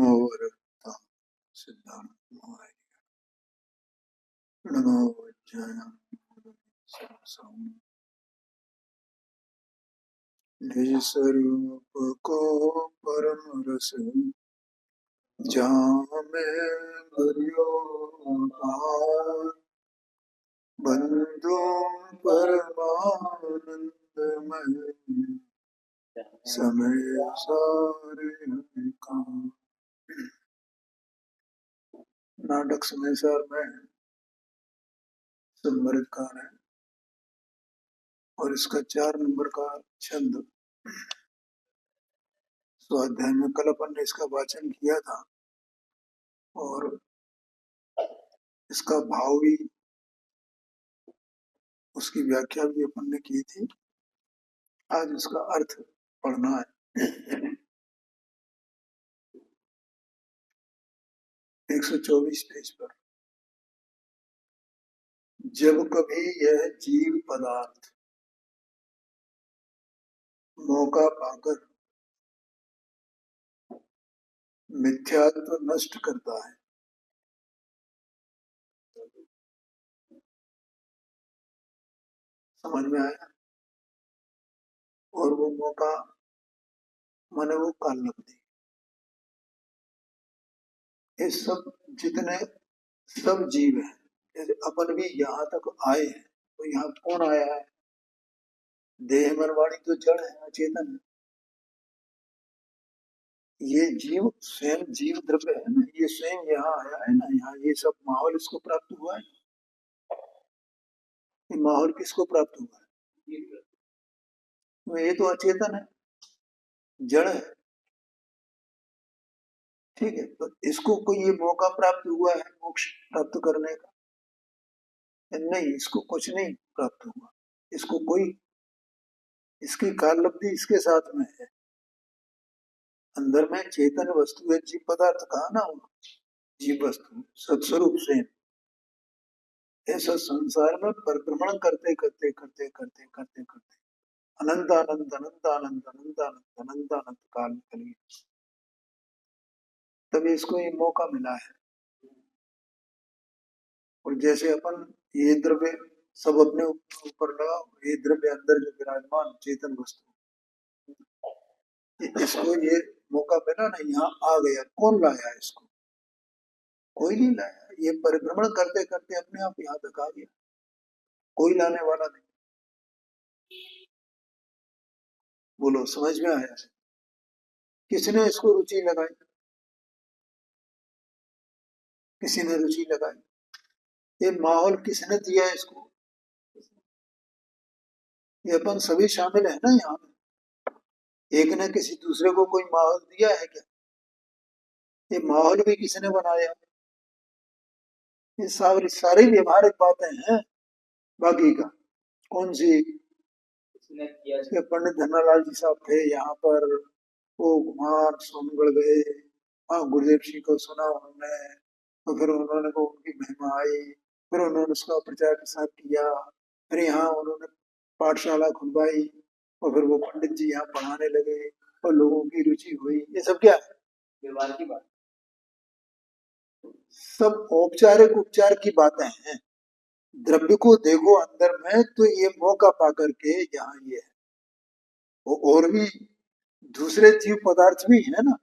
नमो वरदता सिद्धार्थ नमो वज्राय निज स्वरूप को परम रस जहाँ में भरियो आभार बंदो परमानंदमय समय सारे काम। नाटक समय सार में संवरित कान है और इसका 4 नंबर का छंद स्वाध्याय में कल अपन ने इसका वाचन किया था और इसका भाव भी उसकी व्याख्या भी अपन ने की थी। आज इसका अर्थ पढ़ना है। 124 पेज पर जब कभी यह जीव पदार्थ मौका पाकर मिथ्यात्व नष्ट करता है समझ में आया। और वो मौका माने वो कालनकदी ये सब जितने सब जीव हैं जैसे अपन भी यहाँ तक आए हैं तो यहाँ कौन आया है? देह मन वाणी तो जड़ है अचेतन है। ये जीव स्वयं जीव द्रव्य है ना, ये स्वयं यहाँ आया है ना, यहाँ ये सब माहौल इसको प्राप्त हुआ है। ये माहौल किसको प्राप्त हुआ है? तो ये तो अचेतन है, जड़ है। ठीक है, तो इसको कोई ये मौका प्राप्त हुआ है मोक्ष प्राप्त करने का? नहीं, इसको कुछ नहीं प्राप्त हुआ। इसको कोई इसकी काललब्धि इसके साथ में है। अंदर में चेतन वस्तु है, जीव पदार्थ कहा ना, जीव वस्तु सत्स्वरूप से ऐसा संसार में परिभ्रमण करते करते करते करते करते करते अनंत आनंद अनंत आनंद अनंत आनंद अनंत आनंद काल निकल गया, तभी इसको ये मौका मिला है। और जैसे अपन ये द्रव्य सब अपने ऊपर लगा, ये द्रव्य अंदर जो विराजमान चेतन वस्तु इसको ये मौका मिला ना, यहाँ आ गया। कौन लाया इसको? कोई नहीं लाया, ये परिभ्रमण करते करते अपने आप यहाँ तक आ गया, कोई लाने वाला नहीं। बोलो समझ में आया? किसने इसको रुचि लगाई? किसी ने रुचि लगाई। ये माहौल किसने दिया इसको? ये अपन सभी शामिल है ना यहाँ में। एक ने किसी दूसरे को कोई माहौल दिया है क्या? ये माहौल भी किसने बनाया? ये सारी व्यवहारिक बातें हैं। बाकी का कौन सी? ये पंडित धन्नालाल जी साहब थे यहाँ पर, वो घुमान सोनगढ़ गए, वहाँ गुरुदेव सिंह को सुना उन्होंने, तो फिर उन्होंने को उनकी महिमा आई, फिर उन्होंने उसका प्रचार प्रसार किया, फिर यहाँ उन्होंने पाठशाला खुलवाई और फिर वो पंडित जी यहाँ पढ़ाने लगे और लोगों की रुचि हुई। ये सब क्या है? व्यवहार की बात, सब औपचारिक उपचार की बातें हैं। द्रव्य को देखो अंदर में तो ये मौका पा करके यहाँ ये है। वो और भी दूसरे जीव पदार्थ भी है ना,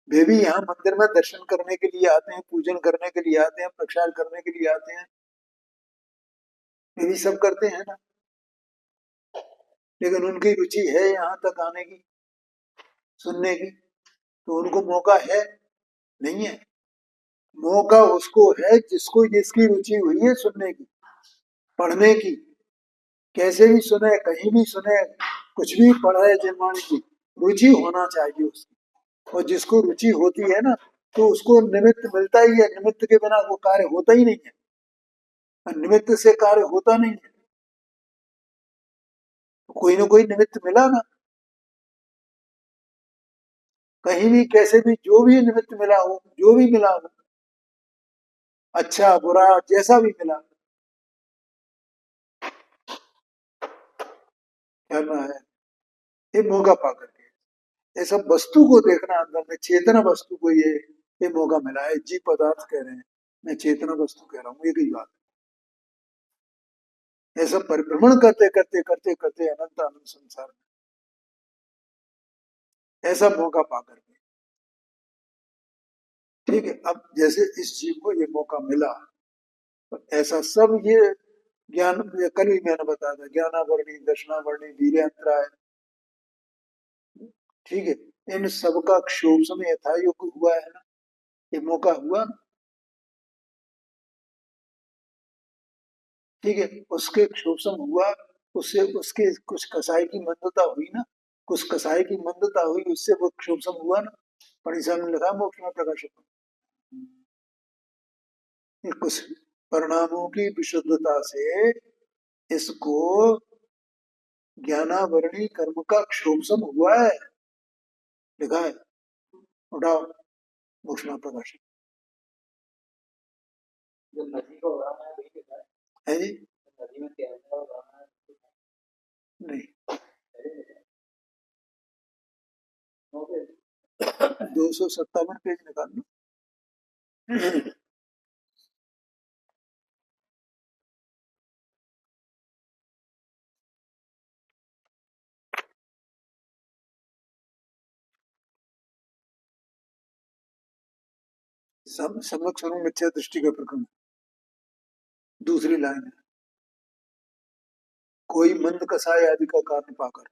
वे भी यहाँ मंदिर में दर्शन करने के लिए आते हैं, पूजन करने के लिए आते हैं, प्रसाद करने के लिए आते हैं, वे भी सब करते हैं ना। लेकिन उनकी रुचि है यहाँ तक आने की, सुनने की, तो उनको मौका है? नहीं है। मौका उसको है जिसको जिसकी रुचि हुई है सुनने की, पढ़ने की। कैसे भी सुने, कहीं भी सुने, कुछ भी पढ़े, जिनवाणी की रुचि होना चाहिए उसकी। और जिसको रुचि होती है ना, तो उसको निमित्त मिलता ही है। निमित्त के बिना वो कार्य होता ही नहीं है, और निमित्त से कार्य होता नहीं है। कोई ना कोई निमित्त मिला ना, कहीं भी कैसे भी जो भी निमित्त मिला हो, जो भी मिला हो, अच्छा बुरा जैसा भी मिला, करना है ये मौका पा करके। ऐसा वस्तु को देखना अंदर में, चेतना वस्तु को ये मौका मिला है। जीव पदार्थ कह रहे हैं, मैं चेतना वस्तु कह रहा हूँ, एक ही बात है। ऐसा परिभ्रमण करते करते करते करते अनंत अनंत संसार में ऐसा मौका पा करके, ठीक है। अब जैसे इस जीव को ये मौका मिला, तो ऐसा सब ये ज्ञान, कल ही मैंने बताया था, ज्ञानावरणी, दर्शनावरणी, वीर्यांतराय, ठीक है, इन सबका क्षोभ समय यथायोग हुआ है ना, ये मौका हुआ ना, ठीक है। उसके क्षोभ समय हुआ, उससे उसके कुछ कसाई की मंदता हुई ना, कुछ कसाई की मंदता हुई, उससे वो क्षोभ समय हुआ ना। पढ़ी में लिखा मोक्ष में प्रकाशक, ये कुछ परिणामों की विशुद्धता से इसको ज्ञानावरणी कर्म का क्षोभ समय हुआ है, लिखा है, उठाओ मोक्ष में प्रकाशक। जो नदी को उड़ाना है वही लिखा है जी, नदी में तैरना और उड़ाना नहीं, 257 पेज निकाल लो। सम्यक स्वरूप मिथ्या दृष्टि का प्रकरण, दूसरी लाइन है, कोई मंद कसाय आदि का कारण पाकर,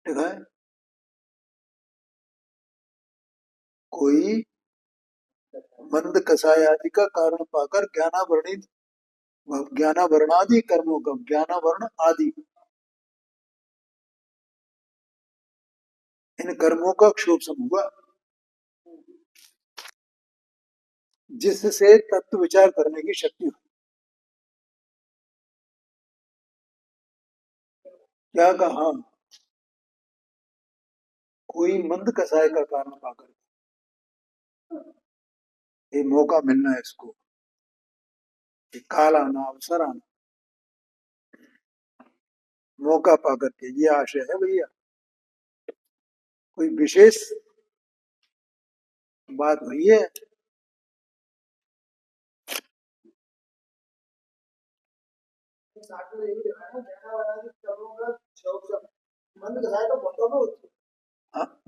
लिखा है, कोई मंद कसाय आदि का कारण पाकर ज्ञानावरणादि कर्मों का, ज्ञानावरण आदि इन कर्मों का क्षोभ सम हुआ, जिससे तत्व विचार करने की शक्ति हुई। क्या कहा, कोई मंद कसाय का कारण पाकर, ये मौका मिलना है इसको, ये काल आना, अवसर आना, मौका पाकर के, ये आशय है भैया। कोई विशेष बात हुई है,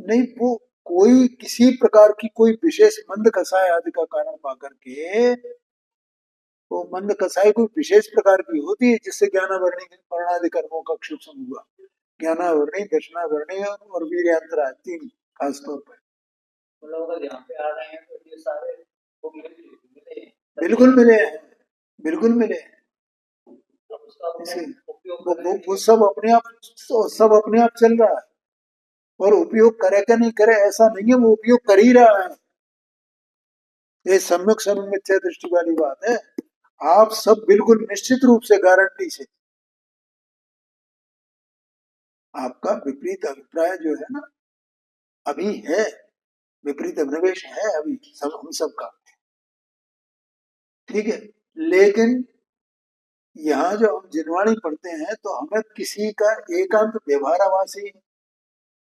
नहीं, वो कोई किसी प्रकार की कोई विशेष मंद कसाय आदि का कारण पाकर के, वो मंद कसाई कोई विशेष प्रकार की होती है, जिससे ज्ञानावरणी वर्णादि कर्मों का क्षुभ सम हुआ। ज्ञानावरणी, दर्शनावरणी और वीर्यांतरा, तीन खास तौर पर, मतलब अगर यहाँ पे आ रहे हैं तो ये सारे वो मिले, बिल्कुल मिले हैं, बिल्कुल मिले हैं। वो सब अपने आप चल रहा है, और उपयोग करे क्या नहीं करे ऐसा नहीं है, वो उपयोग कर ही रहा है। ये सम्यक स्वरूप मिथ्या दृष्टि वाली बात है। आप सब बिल्कुल निश्चित रूप से, गारंटी से, आपका विपरीत अभिप्राय जो है ना, अभी है, विपरीत अभिनिवेश है अभी सब, हम सब का, ठीक है। लेकिन यहाँ जो हम जिनवाणी पढ़ते हैं, तो हमें किसी का एकांत व्यवहाराभासी,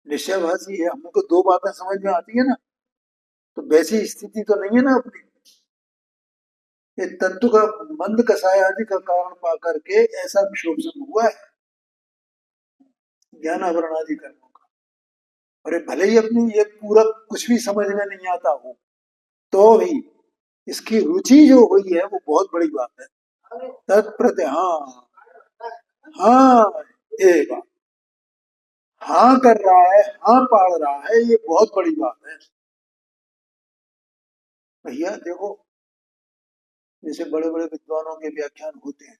निश्चयभासी है, हमको दो बातें समझ में आती है ना, तो वैसी स्थिति तो नहीं है ना अपनी। ये तत्व का मंद कसाय आदि का कारण पा करके ऐसा विशोषण हुआ है ज्ञान आवरण आदि कर्मों का। और भले ही अपनी ये पूरा कुछ भी समझ में नहीं आता हो, तो भी इसकी रुचि जो हुई है वो बहुत बड़ी बात है। तत्प्रति, हाँ हाँ, ये बात, हाँ कर रहा है, हाँ पाड़ रहा है, ये बहुत बड़ी बात है भैया। देखो, जैसे बड़े बड़े विद्वानों के व्याख्यान होते हैं,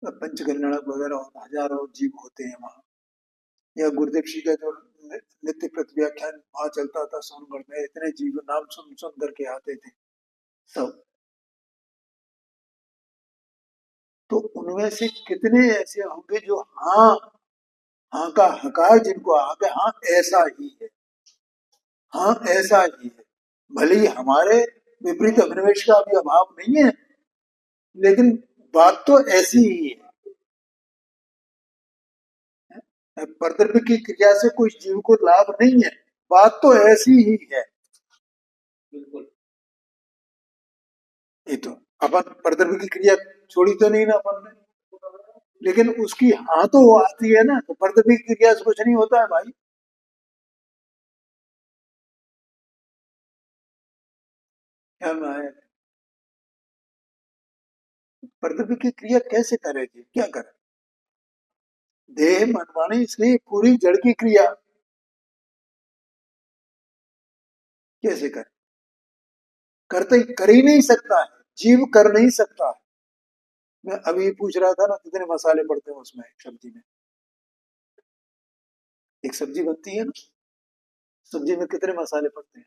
पंचकल्याणक वगैरह होता, हजारों जीव होते हैं वहां, या गुरुदेव जी का जो नित्य प्रति व्याख्यान वहां चलता था सोनगढ़ में, इतने जीव नाम सुन सुन करके आते थे सब, तो उनमें से कितने ऐसे होंगे जो हाँ, हाँ का हकार जिनको आगे, हाँ ऐसा ही है, हाँ ऐसा ही है, भले ही हमारे विपरीत अभिनिवेश का अभी अभाव नहीं है, लेकिन बात तो ऐसी ही है। परद्रव्य की क्रिया से कोई जीव को लाभ नहीं है, बात तो ऐसी ही है। बिल्कुल। ये तो अपन परद्रव्य की क्रिया छोड़ी तो नहीं ना अपन ने, लेकिन उसकी हाँ तो वो आती है ना, तो परद्रव्य की क्रिया से कुछ नहीं होता है भाई। क्या है, परद्रव्य की क्रिया कैसे करेगी, क्या करे, देह मन वाणी इसलिए पूरी जड़ की क्रिया कैसे करे, करते कर ही नहीं सकता है, जीव कर नहीं सकता है। मैं अभी पूछ रहा था ना कितने मसाले पड़ते हैं उसमें, एक सब्जी में, एक सब्जी बनती है ना, सब्जी में कितने मसाले पड़ते हैं,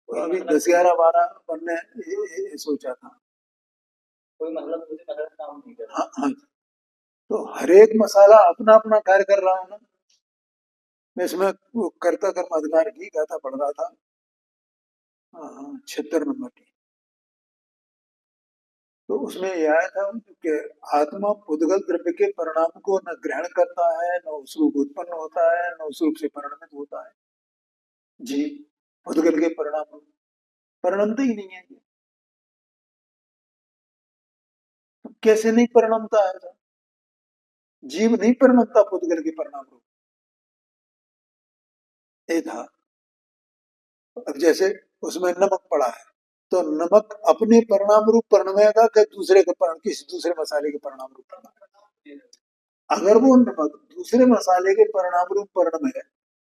तो अभी 10 11 12 बनने सोचा था। कोई मतलब मुझे मतलब काम नहीं कर रहा। हाँ हाँ, तो हर एक मसाला अपना अपना कार्य कर रहा है ना। मैं इसमें वो कर्ता कर्म अधिकार की गाथा पढ़ रहा था, हाँ हाँ 76 नंबर की। तो उसमें यह आया था कि आत्मा पुद्गल द्रव्य के परिणाम को न ग्रहण करता है, न उस रूप उत्पन्न होता है, न उस रूप से परिणमित होता है। जी, पुद्गल के परिणाम परिणमता ही नहीं है ये, तो कैसे नहीं परिणमता है, जीव नहीं परिणमता पुद्गल के परिणाम रूप। ये था, अब जैसे उसमें नमक पड़ा है, तो नमक अपने परिणाम रूप परिणमेगा कि दूसरे के परिणाम, किसी दूसरे मसाले के परिणाम रूप परिणम। अगर वो नमक दूसरे मसाले के परिणाम रूप परिणम है,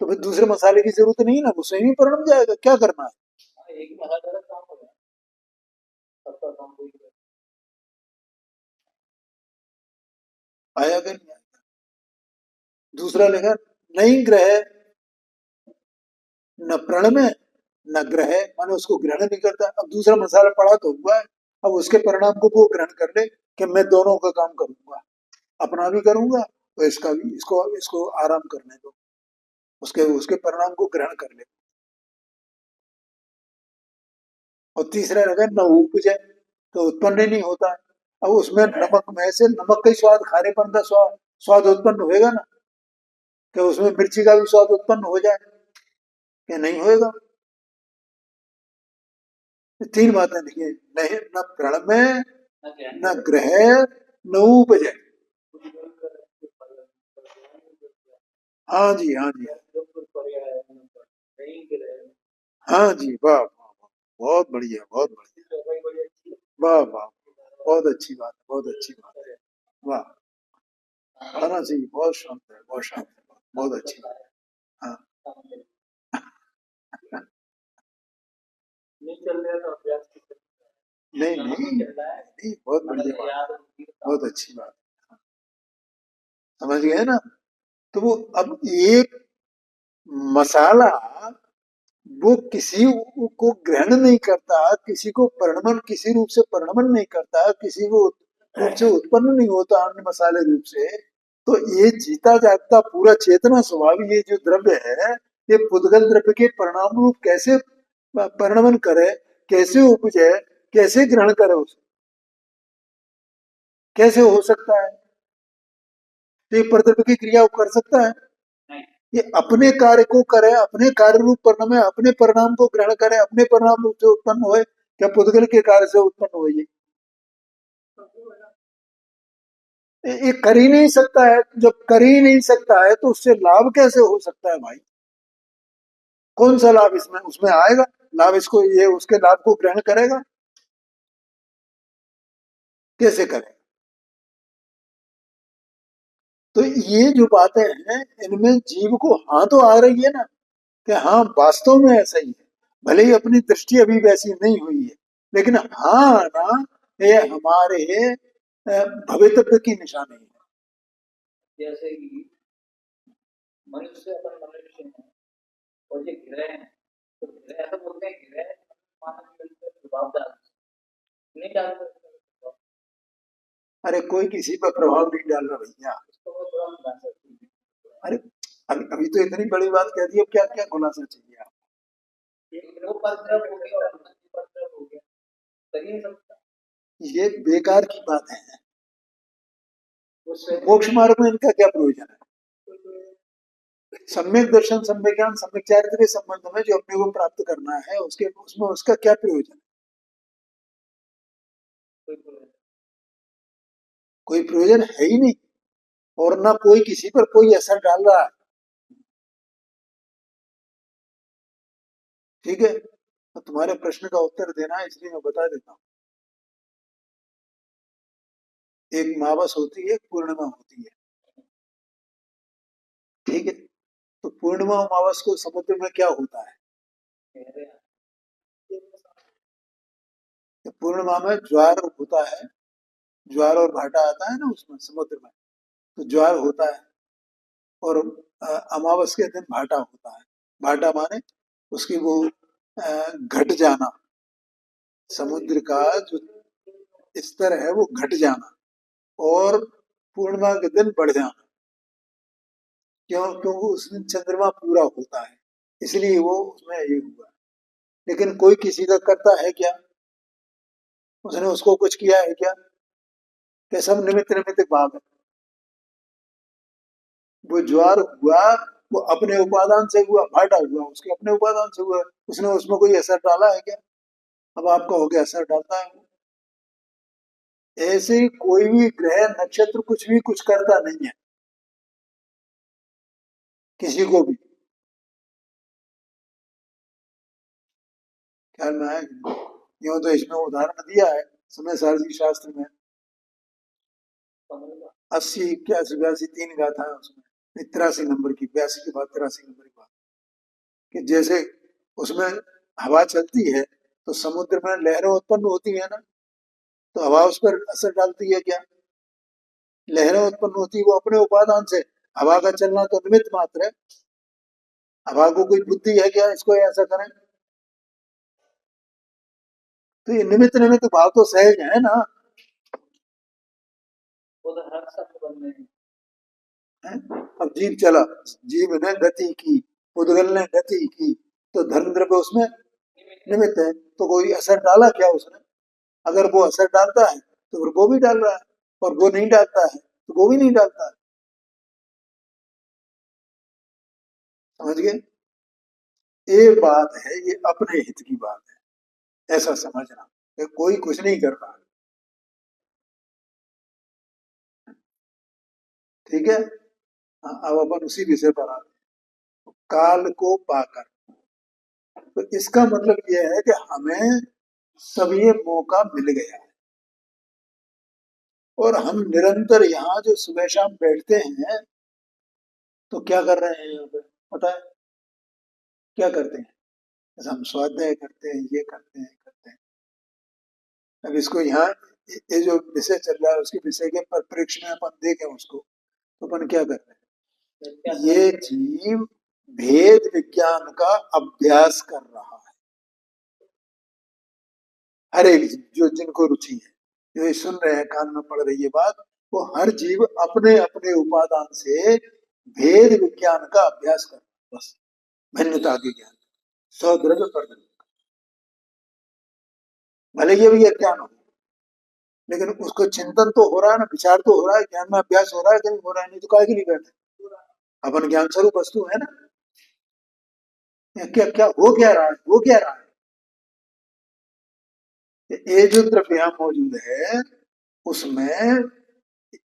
तो फिर दूसरे मसाले की जरूरत नहीं ना, वो स्वयं ही परिणम जाएगा, क्या करना है। हाँ, एक ही मसाला का काम हो गया, सबका काम कोई कर। आया कि नहीं आया। दूसरा लेखा, नहीं ग्रह न प्रण में न ग्रह, माने उसको ग्रहण नहीं करता। अब दूसरा मसाला पड़ा तो हुआ है, अब उसके परिणाम को वो ग्रहण कर ले कि मैं दोनों का काम करूंगा, अपना भी करूंगा तो इसका भी, इसको इसको आराम करने दो, उसके उसके परिणाम को ग्रहण कर ले। और तीसरा रहेगा न उपजे, तो उत्पन्न ही नहीं होता है। अब उसमें नमक में से नमक का ही स्वाद, खारेपन का स्वाद स्वाद उत्पन्न होएगा ना, कि उसमें मिर्ची का भी स्वाद उत्पन्न हो जाए, कि नहीं होएगा। तीन बातें देखिए, नहीं न प्रण में न ग्रह न उपजे। हाँ जी हाँ जी हाँ जी, वाह वाह वाह, बहुत बढ़िया बहुत बढ़िया, वाह वाह, बहुत अच्छी बात है, बहुत अच्छी बात है, वाह, आना चाहिए, बहुत शांत है, बहुत शांत है, बहुत अच्छी बात है। हाँ नहीं चल रहा तो अभ्यास नहीं नहीं नहीं, बहुत बढ़िया बात है, बहुत अच्छी बात है, समझ गए ना। तो वो अब एक मसाला वो किसी को ग्रहण नहीं करता, किसी को परिणमन, किसी रूप से परिणमन नहीं करता, किसी को रूप से उत्पन्न नहीं होता अन्य मसाले रूप से। तो ये जीता जागता पूरा चेतना स्वभाव ये जो द्रव्य है, ये पुद्गल द्रव्य के परिणाम रूप कैसे परिणमन करे, कैसे उपजे, कैसे ग्रहण करे उसे, कैसे हो सकता है। तो ये परद्रव्य की क्रिया वो कर सकता है, ये अपने कार्य को करे, अपने कार्य रूप परिणाम है, अपने परिणाम को ग्रहण करे, अपने परिणाम रूप से उत्पन्न होए, क्या पुद्गल के कार्य से उत्पन्न हो, ये कर ही नहीं सकता है। जब कर ही नहीं सकता है तो उससे लाभ कैसे हो सकता है भाई, कौन सा लाभ इसमें उसमें आएगा, लाभ इसको, ये उसके लाभ को ग्रहण करेगा, कैसे करेगा। तो ये जो बातें हैं इनमें जीव को हाँ तो आ रही है ना, कि हाँ वास्तव में ऐसा ही है, भले ही अपनी दृष्टि अभी वैसी नहीं हुई है, लेकिन हाँ आना ये हमारे भवितव्य की निशानी है। जैसे कि मनुष्य अपन मनुष्य हैं और ये ग्रह हैं, तो ग्रह ऐसा बोलते हैं ग्रह मानव जीवन पर प्रभाव डाल नहीं डाल सकते, अरे कोई किसी पर प्रभाव नहीं डाल रहा भैया। उसको वो थोड़ा डाल सकते हैं। अरे अभी अभी तो इतनी बड़ी बात कह दी, अब क्या क्या खुलासा चाहिए आप। ये वो परद्रव हो गया और मन की परद्रव हो गया, कर ही नहीं सकता। ये बेकार की बात है, वो स्वयं मोक्ष मार्ग में इनका क्या प्रयोजन है। सम्यक दर्शन, सम्यक ज्ञान, सम्यक चारित्र के संबंध में जो अपने को प्राप्त करना है उसके उसमें उसका क्या प्रयोजन? कोई प्रयोजन है ही नहीं, और ना कोई किसी पर कोई असर डाल रहा है। ठीक है, तो तुम्हारे प्रश्न का उत्तर देना है इसलिए मैं बता देता हूँ। एक मावस होती है, एक पूर्णिमा होती है। ठीक है, तो पूर्णिमा अमावस को समुद्र में क्या होता है? तो पूर्णिमा में ज्वार होता है, ज्वार और भाटा आता है ना उसमें समुद्र में, तो ज्वार होता है, और अमावस के दिन भाटा होता है। भाटा माने उसकी वो घट जाना, समुद्र का जो स्तर है वो घट जाना, और पूर्णिमा के दिन बढ़ जाना। क्यों? क्योंकि उस दिन चंद्रमा पूरा होता है, इसलिए वो उसमें ये हुआ। लेकिन कोई किसी का करता है क्या? उसने उसको कुछ किया है क्या? क्या सब निमित्त निमित्त भाव है? वो ज्वार हुआ, वो अपने उपादान से हुआ, भाटा हुआ उसके अपने उपादान से हुआ, उसने उसमें कोई असर डाला है क्या? अब आपका हो गया असर डालता है वो। ऐसे ही कोई भी ग्रह नक्षत्र कुछ भी कुछ करता नहीं है किसी को भी। ख्याल में आया? यूं तो इसमें उदाहरण दिया है समय सारजी शास्त्र में, 80 81 82 3 गाथा है उसमें, 83 नंबर की, 82 के बाद 83 नंबर की बात, कि जैसे उसमें हवा चलती है तो समुद्र में लहरें उत्पन्न होती है ना, तो हवा उस पर असर डालती है क्या? लहरें उत्पन्न होती है वो अपने उपादान से, हवा का चलना तो निमित्त मात्र है। हवा को कोई बुद्धि है क्या इसको ऐसा करें? तो ये निमित्त निमित्त भाव तो सहज है ना। वो तो हर शब्द बन रहे हैं। है? अब जीव चला, जीव ने गति की, उद्गल ने गति की, तो धर्म द्रव्य उसमें निमित्त है, तो कोई असर डाला क्या उसने? अगर वो असर डालता है तो फिर वो भी डाल रहा है, और वो नहीं डालता है तो वो भी नहीं डालता है। समझ गए? ये बात है, ये अपने हित की बात है, ऐसा समझना कि कोई कुछ नहीं कर रहा। ठीक है, हाँ, अब अपन उसी विषय पर आते हैं, काल को पाकर। तो इसका मतलब यह है कि हमें सब ये मौका मिल गया है, और हम निरंतर यहाँ जो सुबह शाम बैठते हैं तो क्या कर रहे हैं यहाँ पे? पता है क्या करते हैं? जैसे हम स्वाध्याय करते हैं, ये करते हैं, करते हैं। अब इसको यहाँ ये जो विषय चल रहा है उसके विषय के परिप्रेक्ष्य में अपन देखें उसको, तो अपन क्या कर रहे हैं? ये जीव भेद विज्ञान का अभ्यास कर रहा है। हर एक जीव जो जिनको रुचि है, जो ये सुन रहे हैं, कान में पड़ रही है बात, वो हर जीव अपने अपने उपादान से भेद विज्ञान का अभ्यास कर रहा है, बस भिन्नता के ज्ञान, स्वद्रव्य पर द्रव्य। भले ये भी अज्ञान हो, लेकिन उसको चिंतन तो हो रहा है ना, विचार तो हो रहा है, ज्ञान में अभ्यास हो रहा है कि नहीं हो रहा है? नहीं तो काहे के लिए बैठे? अपन ज्ञान स्वरूप वस्तु है ना। क्या क्या हो क्या रहा है? हो क्या रहा है? ये जो द्रव्य मौजूद है उसमें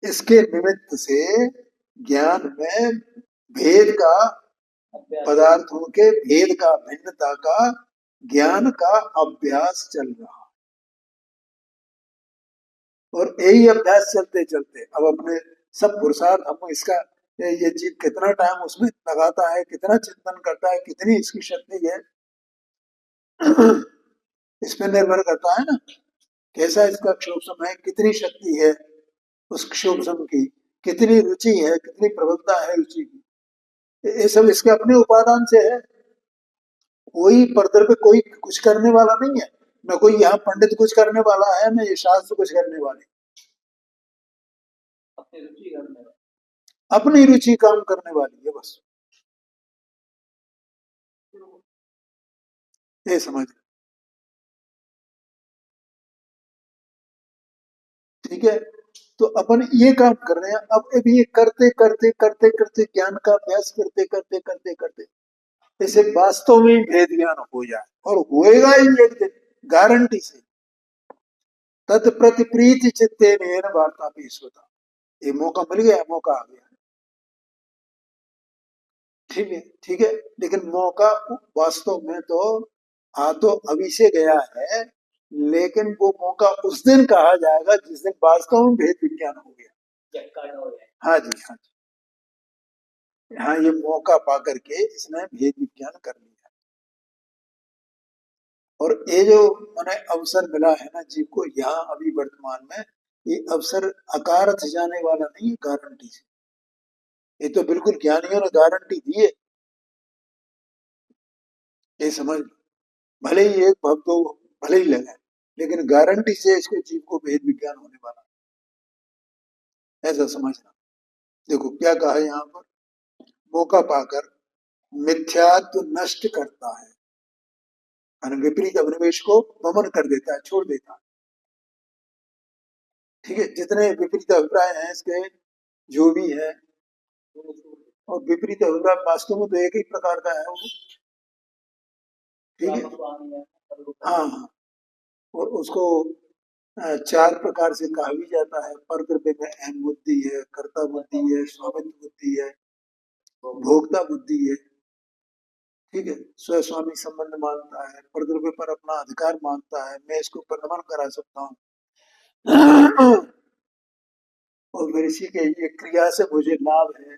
इसके निमित्त से ज्ञान में भेद का, पदार्थों के भेद का, भिन्नता का ज्ञान का अभ्यास चल रहा है। और यही अभ्यास चलते चलते अब अपने सब पुरुषार्थ, हम इसका ये जीव कितना टाइम उसमें लगाता है, कितना चिंतन करता है, कितनी इसकी शक्ति है, इस पर निर्भर करता है ना। कैसा इसका क्षोभ है, कितनी शक्ति है उस क्षोभ की, कितनी रुचि है, कितनी प्रबलता है रुचि की, ये सब इसके अपने उपादान से है। कोई परदर पे कोई कुछ करने वाला नहीं है, न कोई यहाँ पंडित कुछ करने वाला है, न ये शास्त्र कुछ करने वाले, अपनी रुचि करने वाले, अपनी रुचि काम करने वाली है बस। ये समझ, ठीक है। तो अपन ये काम कर रहे हैं, अब ये करते करते करते करते ज्ञान का अभ्यास करते करते करते करते इसे वास्तव में भेद ज्ञान हो जाए, और होएगा ही एक दिन, गारंटी से। तत्प्रति प्रीति चित्ते नेन वार्ता पेश होता, ये मौका मिल गया, मौका आ गया, ठीक है, ठीक है। लेकिन मौका वास्तव में तो आ तो अभी से गया है, लेकिन वो मौका उस दिन कहा जाएगा जिस दिन वास्तव में भेद विज्ञान हो गया। हाँ जी, हाँ जी, हाँ, ये मौका पा करके इसने भेद विज्ञान कर लिया। और ये जो मैंने अवसर मिला है ना जीव को यहाँ अभी वर्तमान में, ये अवसर अकारथ जाने वाला नहीं है, गारंटी से। ये तो बिल्कुल ज्ञानियों ने गारंटी दी है, ये समझ लो। भले ही एक भक्त को भले ही लगे, लेकिन गारंटी से इसके जीव को भेद विज्ञान होने वाला है, ऐसा समझना। देखो क्या कहा है यहाँ पर, मौका पाकर मिथ्यात्व नष्ट करता है, विपरीत अभिनिवेश को वमन कर देता है, छोड़ देता है। ठीक है, जितने विपरीत अभिप्राय हैं इसके, जो भी है, और विपरीत अभिप्राय वास्तव में तो एक ही प्रकार का है वो, ठीक है। हाँ हाँ, और उसको चार प्रकार से कहा भी जाता है। परद्रव्य में अहम बुद्धि है, कर्ता बुद्धि है, स्वामित्व बुद्धि है, भोक्ता बुद्धि है, ठीक है। स्वस्वामी संबंध मानता है, परद्रव्य पर अपना अधिकार मानता है, मैं इसको ऊपर नमन करा सकता हूँ, और फिर इसी के ये क्रिया से मुझे लाभ है,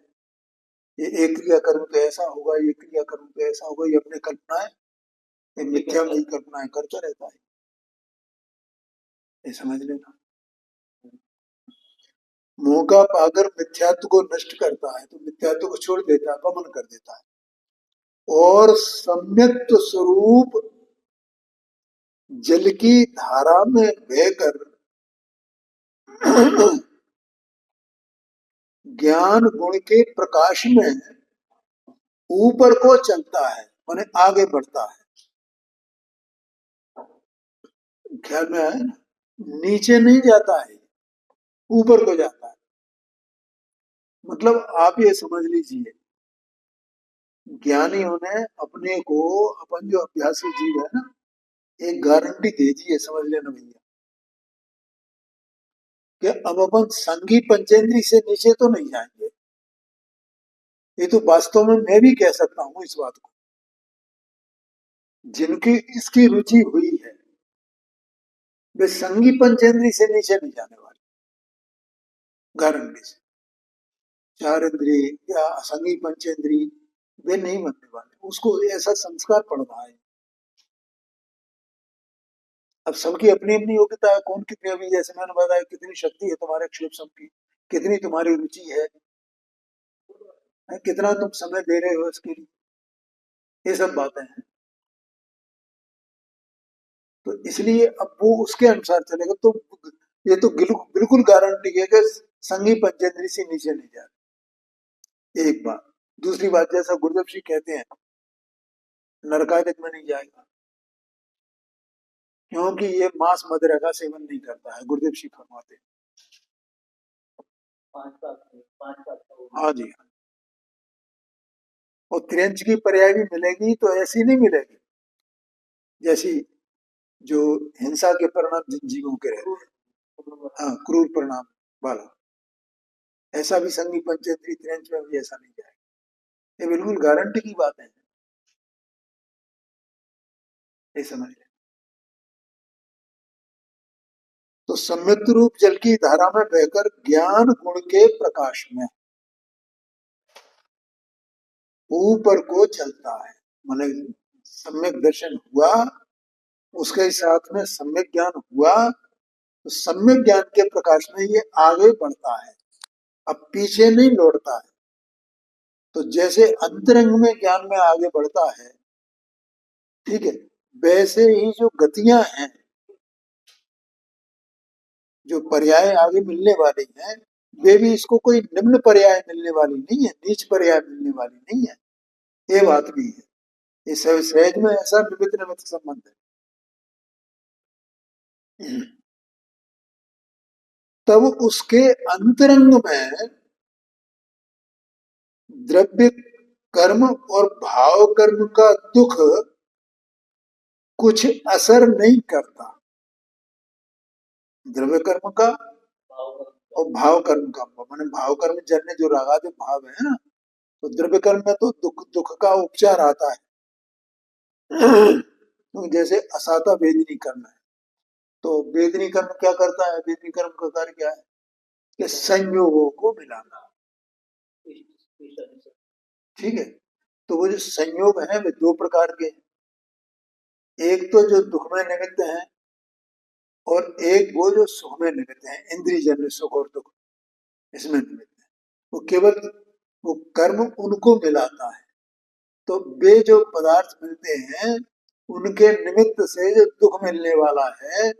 ये एक क्रिया करूं तो ऐसा होगा, ये क्रिया करूं तो ऐसा होगा, ये अपने कल्पना है, ये मिथ्या नहीं कल्पना है, करता रहता है, ये समझ लेना। मौका पाकर मिथ्यात्व को नष्ट करता है, तो मिथ्यात्व को छोड़ देता है, गमन कर देता है, और सम्यक्त्व स्वरूप जल की धारा में बहकर ज्ञान गुण के प्रकाश में ऊपर को चलता है, माने आगे बढ़ता है। ख्याल में आया ना, नीचे नहीं जाता है, ऊपर को जाता है। मतलब आप ये समझ लीजिए, ज्ञानियों ने अपने को, अपन जो अभ्यासी जीव है ना, एक गारंटी दे दी है, समझ लेना भैया, कि अब अपन संगी पंचेंद्री से नीचे तो नहीं जाएंगे। ये तो वास्तव में मैं भी कह सकता हूं इस बात को, जिनकी इसकी रुचि हुई है वे संगी पंचेंद्री से नीचे नहीं जाने वाले, गारंटी से। चार इंद्रिय या असंगी पंचेंद्री वे नहीं बनने वाले, उसको ऐसा संस्कार पड़ रहा है। अब सबकी अपनी अपनी योग्यता है, कौन कितनी, अभी जैसे मैंने बताया कितनी शक्ति है तुम्हारे क्षुभ की, कितनी तुम्हारी रुचि है, कितना तुम समय दे रहे हो इसके लिए, ये सब बातें हैं। तो इसलिए अब वो उसके अनुसार चलेगा, तो ये तो बिल्कुल गारंटी है कि संगी पंचेंद्री से नीचे नहीं जा रहे, एक बात। दूसरी बात, जैसा गुरुदेव जी कहते हैं, नरकादिक में नहीं जाएगा, क्योंकि ये मांस मदिरा का सेवन नहीं करता है, गुरुदेव जी फरमाते हैं। हाँ जी, और त्रियंच की पर्याय भी मिलेगी तो ऐसी नहीं मिलेगी जैसी जो हिंसा के परिणाम जिन जीवों के रहते हैं, हाँ, क्रूर परिणाम वाला, ऐसा भी संगी पंचेंद्री त्रियंच में भी ऐसा नहीं जाएगा। ये बिल्कुल गारंटी की बात है, ये समझ लें। तो सम्यक रूप जल की धारा में बहकर ज्ञान गुण के प्रकाश में ऊपर को चलता है, माने सम्यक दर्शन हुआ, उसके साथ में सम्यक ज्ञान हुआ, तो सम्यक ज्ञान के प्रकाश में ये आगे बढ़ता है, अब पीछे नहीं लौटता है। तो जैसे अंतरंग में ज्ञान में आगे बढ़ता है, ठीक है, वैसे ही जो गतियां हैं, जो पर्याय आगे मिलने वाली हैं, वे भी इसको कोई निम्न पर्याय मिलने वाली नहीं है, नीच पर्याय मिलने वाली नहीं है, ये बात भी है। ये सहज में ऐसा निमित्त निमित्त संबंध है। तब उसके अंतरंग में द्रव्य कर्म और भाव कर्म का दुख कुछ असर नहीं करता। द्रव्य कर्म का और भाव कर्म का, माने भाव कर्म जन्य जो रागादि भाव है ना, तो द्रव्य कर्म में तो दुख दुख का उपचार आता है। तो जैसे असाता वेदनी कर्म है, तो वेदनी कर्म क्या करता है? वेदनी कर्म का कार्य क्या है कि संयोगों को मिलाना। ठीक है, तो वो जो संयोग है वे दो प्रकार के हैं। एक तो जो दुख में निमित्त है और एक वो जो सुख में निमित्त है, इंद्रिय जन्य सुख और दुख इसमें निमित्त है। वो केवल वो कर्म उनको मिलाता है। तो वे जो पदार्थ मिलते हैं उनके निमित्त से जो दुख मिलने वाला है,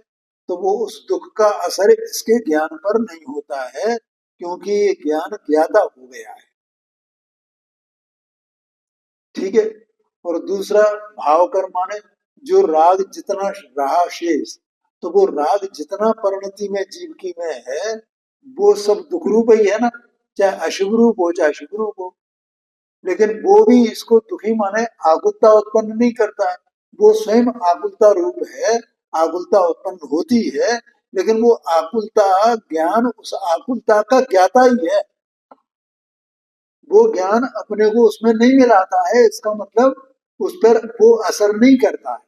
तो वो उस दुख का असर इसके ज्ञान पर नहीं होता है, क्योंकि ये ज्ञान ज्ञाता हो गया है। ठीक है, और दूसरा भाव कर्म माने जो राग जितना रहा शेष, तो वो राग जितना परिणति में जीव की में है वो सब दुख रूप ही है ना, चाहे अशुभ रूप हो चाहे शुभ रूप हो। लेकिन वो भी इसको दुखी माने आकुलता उत्पन्न नहीं करता है, वो स्वयं आकुलता रूप है, आकुलता उत्पन्न होती है, लेकिन वो आकुलता ज्ञान उस आकुलता का ज्ञाता ही है। वो ज्ञान अपने को उसमें नहीं मिलाता है, इसका मतलब उस पर वो असर नहीं करता है।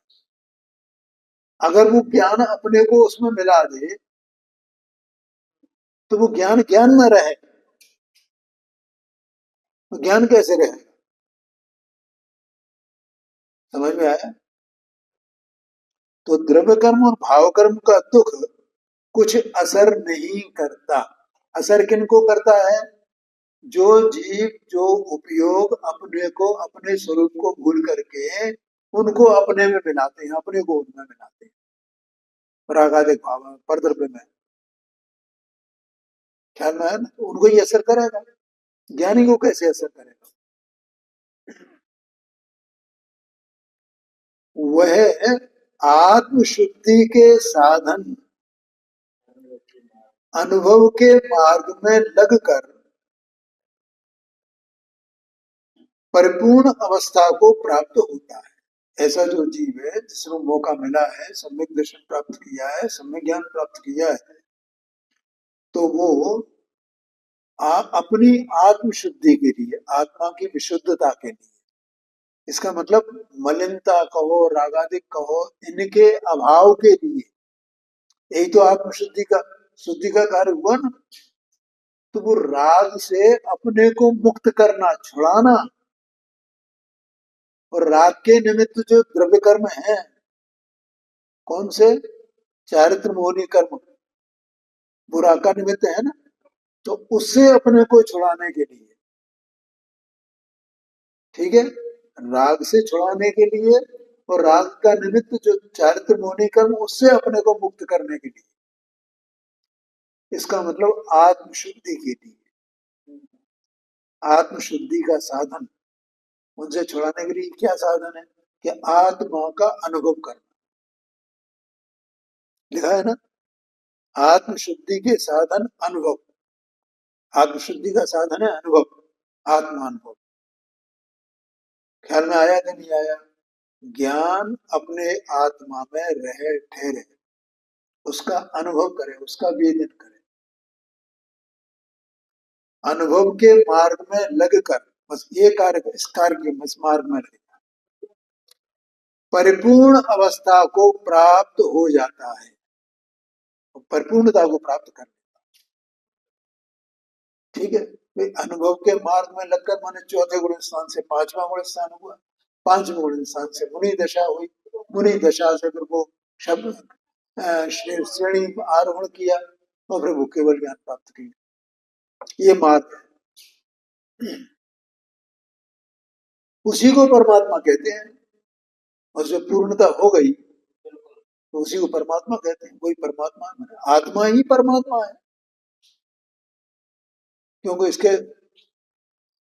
अगर वो ज्ञान अपने को उसमें मिला दे तो वो ज्ञान ज्ञान न रहे, तो ज्ञान कैसे रहे? समझ में आया? तो द्रव्य कर्म और भाव कर्म का दुख कुछ असर नहीं करता। असर किनको करता है? जो जीव जो उपयोग अपने को अपने स्वरूप को भूल करके उनको अपने में मिलाते हैं, अपने को उनमें मिलाते हैं रागादिक भाव में, परद्रव्य में। ख्याल में है ना? तो उनको ही असर करेगा, ज्ञानी को कैसे असर करेगा? वह आत्मशुद्धि के साधन अनुभव के मार्ग में लगकर परिपूर्ण अवस्था को प्राप्त होता है। ऐसा जो जीव है जिसको मौका मिला है, सम्यक दर्शन प्राप्त किया है, सम्यक ज्ञान प्राप्त किया है, तो वो अपनी आत्मशुद्धि के लिए, आत्मा की विशुद्धता के लिए, इसका मतलब मलिनता कहो रागादिक कहो इनके अभाव के लिए, यही तो आत्मशुद्धि का शुद्धि का कार्य हुआ ना। तो वो राग से अपने को मुक्त करना, छुड़ाना, और राग के निमित्त जो द्रव्य कर्म है कौन से? चारित्र मोहनी कर्म, वो राग का निमित्त है ना, तो उससे अपने को छुड़ाने के लिए, ठीक है, राग से छुड़ाने के लिए और राग का निमित्त जो चारित्र मोहनी कर्म उससे अपने को मुक्त करने के लिए, इसका मतलब आत्मशुद्धि के लिए, आत्मशुद्धि का साधन उनसे छुड़ाने के लिए क्या साधन है कि आत्मा का अनुभव करना। लिखा है ना, आत्मशुद्धि के साधन अनुभव, आत्मशुद्धि का साधन है अनुभव, आत्मा अनुभव। ख्याल में आया कि नहीं आया? ज्ञान अपने आत्मा में रहे ठहरे, उसका अनुभव करे, उसका वेदन करे, अनुभव के मार्ग में लगकर, बस ये कार्य, इस कार्य के इस मार्ग में रहे, परिपूर्ण अवस्था को प्राप्त हो जाता है, परिपूर्णता को प्राप्त कर। ठीक है, अनुभव के मार्ग में लगकर माने चौथे गुण स्थान से पांचवा गुण स्थान हुआ, पांचवें गुण स्थान से मुनि दशा हुई, मुनि दशा से फिर वो शब्द श्रेणी आरोहण किया और फिर वो केवल ज्ञान प्राप्त किया। ये मार्ग है, उसी को परमात्मा कहते हैं। और जब पूर्णता हो गई तो उसी को परमात्मा कहते हैं। कोई परमात्मा है, आत्मा ही परमात्मा है, क्योंकि इसके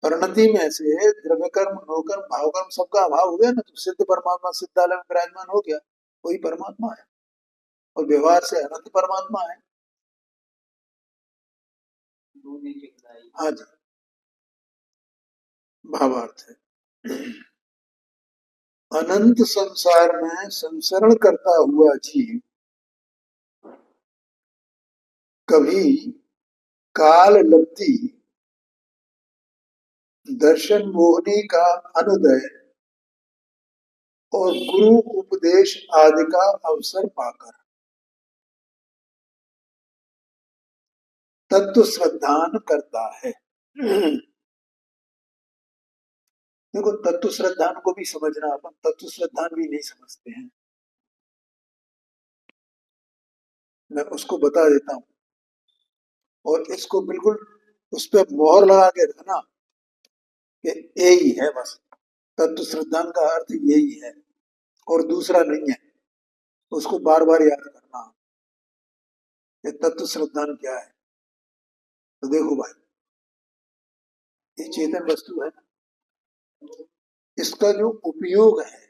परिणति में से द्रव्य कर्म नौकर्म भाव कर्म सबका अभाव हो गया ना, तो सिद्ध परमात्मा सिद्धालय में विराजमान हो गया, वही परमात्मा है, और व्यवहार से अनंत परमात्मा है। दूध नीचे गिराई। हाँ जी, भावार्थ है। अनंत संसार में संसरण करता हुआ जीव कभी काल लब्धि दर्शन मोहनी का अनुदय और गुरु उपदेश आदि का अवसर पाकर तत्व श्रद्धान करता है। देखो, तत्व श्रद्धान को भी समझना, अपन तत्व श्रद्धान भी नहीं समझते हैं। मैं उसको बता देता हूँ, और इसको बिल्कुल उस पर मोहर लगा के रखना कि यही है बस। तत्व श्रद्धान का अर्थ यही है और दूसरा नहीं है। उसको बार बार याद करना, ये तत्व श्रद्धान क्या है। तो देखो भाई, ये चेतन वस्तु है, इसका जो उपयोग है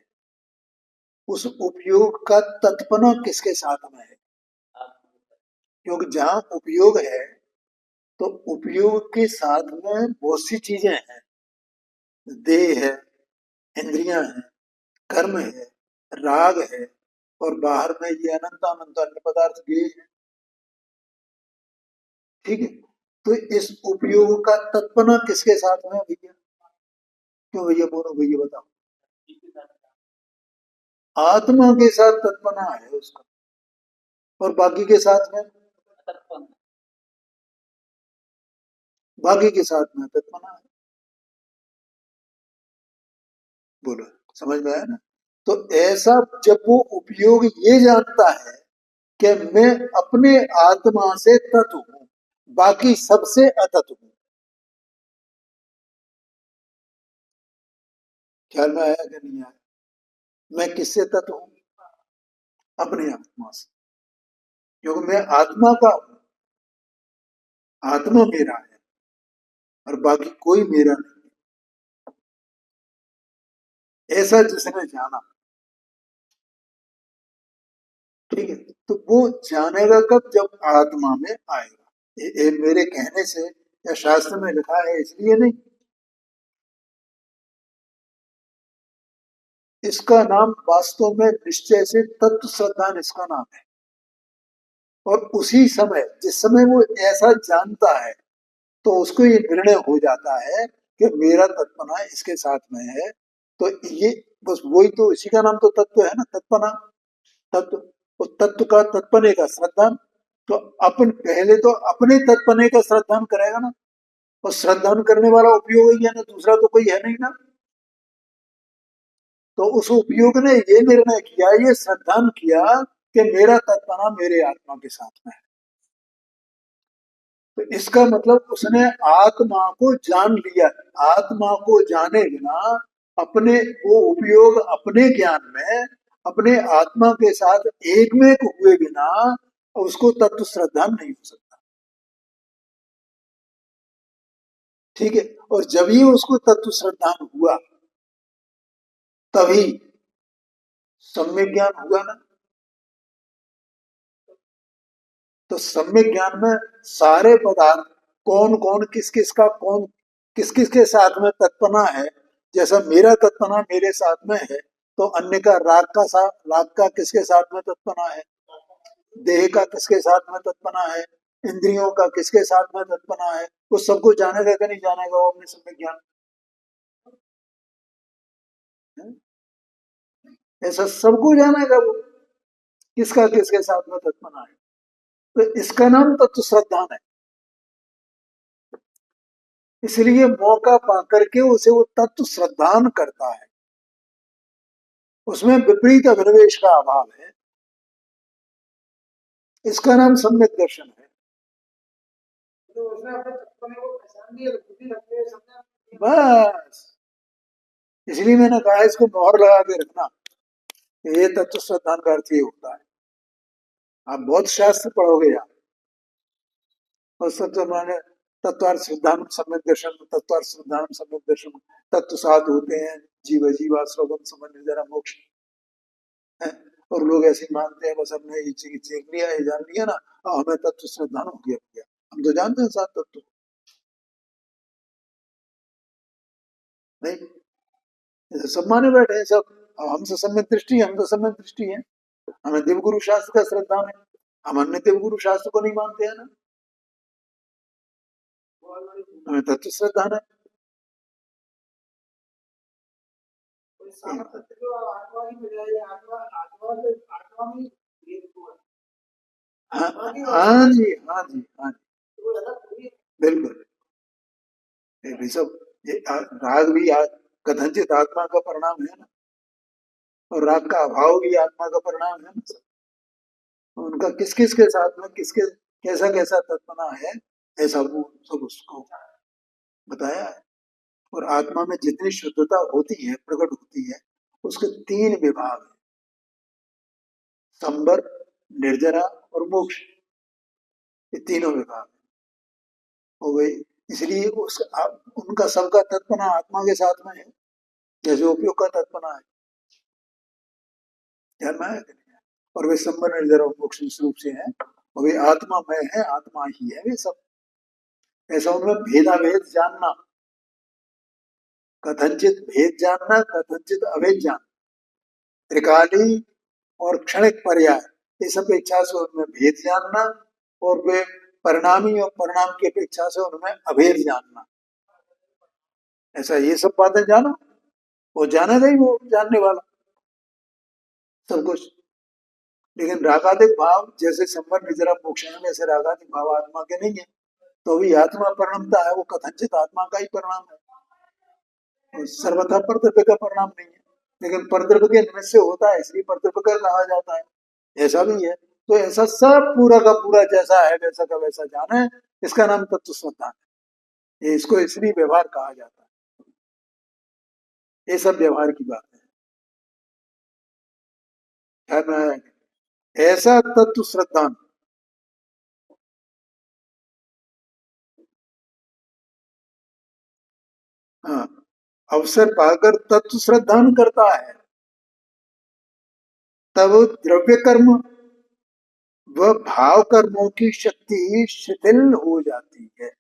उस उपयोग का तत्पना किसके साथ में है। क्योंकि जहां उपयोग है तो उपयोग के साथ में बहुत सी चीजें हैं। देह है, इंद्रियां हैं, कर्म है, राग है, और बाहर में ये अनंत अनंत अन्य पदार्थ भी है। ठीक है, तो इस उपयोग का तत्पना किसके साथ में है भैया? क्यों भैया, बोलो भैया, बताओ। आत्मा के साथ तत्पना है उसका, और बाकी के साथ में, बाकी के साथ में तत्पना है। बोलो, समझ में आया ना? तो ऐसा जब वो उपयोग ये जानता है कि मैं अपने आत्मा से तत् हूं, बाकी सबसे अतत हूं। ख्याल में आया कि नहीं आया? मैं किससे तत् हूं? अपने आत्मा से। क्योंकि मैं आत्मा का हूं, आत्मा मेरा है और बाकी कोई मेरा नहीं। ऐसा जिसने जाना, ठीक है, तो वो जानेगा कब? जब आत्मा में आएगा। ये मेरे कहने से या शास्त्र में लिखा है इसलिए नहीं। इसका नाम वास्तव में निश्चय से तत्व श्रद्धान इसका नाम है। और उसी समय, जिस समय वो ऐसा जानता है, तो उसको ये निर्णय हो जाता है कि मेरा तत्पना इसके साथ में है। तो ये बस वही तो, इसी का नाम तो तत्व है ना, तत्पना। तत्व, तो तत्व का तत्पने का श्रद्धान। तो अपन पहले तो अपने तत्पने का श्रद्धान करेगा ना, और श्रद्धान करने वाला उपयोग ही है ना, दूसरा तो कोई है नहीं ना। तो उस उपयोग ने ये निर्णय किया, ये श्रद्धान किया कि मेरा तत्पना मेरे आत्मा के साथ में है। तो इसका मतलब उसने आत्मा को जान लिया। आत्मा को जाने बिना अपने वो उपयोग अपने ज्ञान में अपने आत्मा के साथ एक में हुए बिना उसको तत्व श्रद्धान नहीं हो सकता। ठीक है, और जब ही उसको तत्व श्रद्धान हुआ तभी सम्यक ज्ञान हुआ ना। तो सम्यक ज्ञान में सारे पदार्थ कौन कौन किस किस का कौन किस किस के साथ में तत्पना है। जैसा मेरा तत्पना मेरे साथ में है, तो अन्य का राग का किसके साथ में तत्पना है, देह का किसके साथ में तत्पना है, इंद्रियों का किसके साथ में तत्पना है, उस सबको जानेगा कि नहीं जानेगा वो अपने सम्यक ज्ञान है? ऐसा सबको जानेगा वो, किसका किसके साथ में तत्पना है। तो इसका नाम तत्व श्रद्धान है। इसलिए मौका पाकर के उसे वो तत्व श्रद्धान करता है। उसमें विपरीत अभिनिवेश का अभाव है। इसका नाम सम्यक दर्शन है। तो उसने अपने तत्व को पहचान लिया, बुद्धि रखते हुए समझा। बस इसलिए मैंने कहा इसको मोहर लगा के रखना, ये तत्व श्रद्धान का अर्थ ये होता है। आप बहुत शास्त्र पढ़ोगे आप, और सत्य माने तत्वार्थ श्रद्धान सम्यक दर्शन, तत्वार्थ श्रद्धान सम्यक दर्शन, तत्व सात होते हैं, जीव जीवा श्रवण समन जरा मोक्ष है। और लोग ऐसे मानते हैं बस हमने ये चीज सीख लिया, ये जान लिया ना, हमें तत्व श्रद्धान हो गया। हम तो जानते हैं सात तत्व। नहीं, ये तो सब माने बैठे हैं सब। अब हमसे सम्यक दृष्टि है, हम तो सम्यक दृष्टि है, हमें देवगुरु शास्त्र का श्रद्धा है, हम अन्य देवगुरु शास्त्र को नहीं मानते हैं ना, हमें तत्व श्रद्धा है। हाँ हाँ जी, हाँ जी, हाँ जी, बिल्कुल। ये सब, ये राग भी कथनचित आत्मा का परिणाम है ना, और राग का अभाव भी आत्मा का परिणाम है ना। तो उनका किस किस के साथ में किसके कैसा कैसा तत्पना है, ऐसा वो सब उसको बताया है। और आत्मा में जितनी शुद्धता होती है, प्रकट होती है, उसके तीन विभाग हैं, संबर, निर्जरा और मोक्ष, ये तीनों विभाग हैं। और वे इसलिए उनका सबका तत्पना आत्मा के साथ में है, जैसे उपयोग का तत्पना है, ध्यान में आया कि नहीं? और वे संबर, निर्जरा और मोक्ष इस रूप से हैं, और वे आत्मा में है, आत्मा ही है वे सब। ऐसा उनमें भेदाभेद जानना, कथनचित भेद जानना, कथनचित अभेद जानना, त्रिकाली और क्षणिक पर्याय, इस अपेक्षा से उनमें भेद जानना, और वे परिणामी और परिणाम की अपेक्षा से उनमें अभेद जानना, ऐसा ये सब बातें जानो, वो जाने नहीं, वो जानने वाला सब कुछ। लेकिन रागादिक भाव जैसे संबर, निजरा, मोक्ष है, वैसे रागादिक भाव आत्मा के नहीं है, तो भी आत्मा परिणमता है, वो कथनचित आत्मा का ही परिणाम है, सर्वथा परद्रव्य का परिणाम नहीं है। लेकिन परद्रव्य के निमित्त से होता है, इसलिए परद्रव्य का कहा जाता है, ऐसा भी है। तो ऐसा सब पूरा का पूरा जैसा है वैसा का वैसा जाने, इसका नाम तत्व श्रद्धा है। ये इसको इसलिए व्यवहार कहा जाता है, ये सब व्यवहार की बात है ना। ऐसा तत्व श्रद्धा, हाँ, अवसर पाकर तत्व श्रद्धान करता है, तब द्रव्य कर्म व भाव कर्मों की शक्ति शिथिल हो जाती है।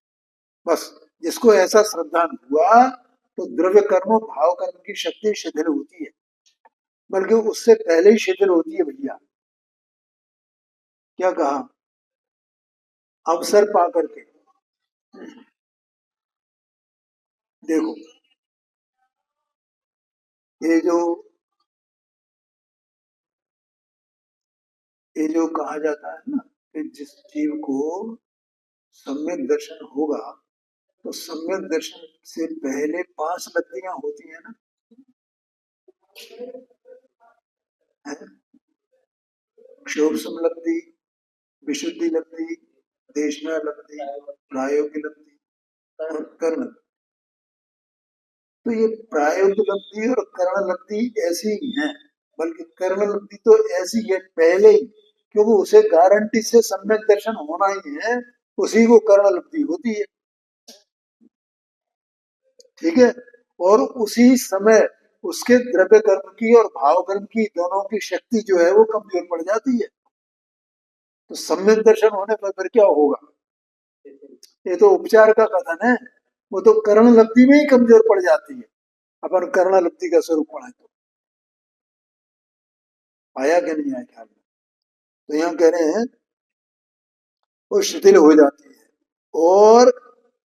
बस, जिसको ऐसा श्रद्धान हुआ, तो द्रव्य कर्म भाव कर्म की शक्ति शिथिल होती है, बल्कि उससे पहले ही शिथिल होती है भैया। क्या कहा? अवसर पा करके, देखो, ये जो ये जो कहा जाता है ना, कि जिस जीव को सम्यक दर्शन होगा, तो सम्यक दर्शन से पहले 5 लब्धियां होती है ना, है? क्षोभ समलब्धि, विशुद्धि लब्धि, देशना लब्धि, प्रायोगिक लब्धि और कर्ण। तो ये प्रायोगिक लब्धि और कर्ण लब्धि ऐसी ही है, बल्कि कर्ण लब्धि तो ऐसी है पहले ही, क्योंकि उसे गारंटी से सम्यक दर्शन होना ही है, उसी को कर्ण लब्धि होती है, ठीक है। और उसी समय उसके द्रव्य कर्म की और भाव कर्म की दोनों की शक्ति जो है वो कमजोर पड़ जाती है। तो सम्यक दर्शन होने पर फिर क्या होगा? ये तो उपचार का कथन है, वो तो कर्ण लब्धि में ही कमजोर पड़ जाती है। अपन कर्ण लब्धि का स्वरूप पढ़े तो आया कि नहीं आया ख्याल में? तो यहाँ कह रहे हैं वो शिथिल हो जाती है, और